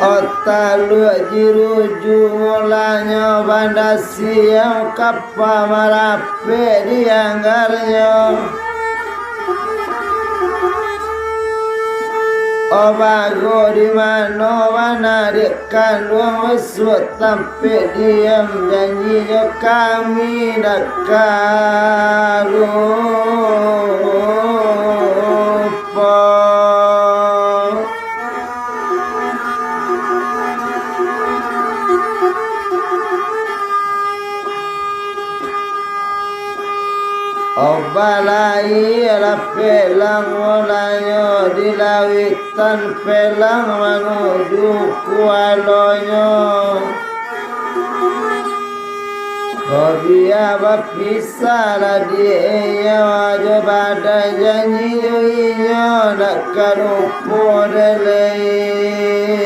Otalu jiruju mulanya banda siang kapa marape dianggarnya Obago di mana mana dekan luang mesut tampe diam janjinya kami nak kalupa Obalai ala pelang mulanya di lawitan pelang menuju kualonyo Kobia bapisa la dienya wajah pada janji yuinya nak karupo delay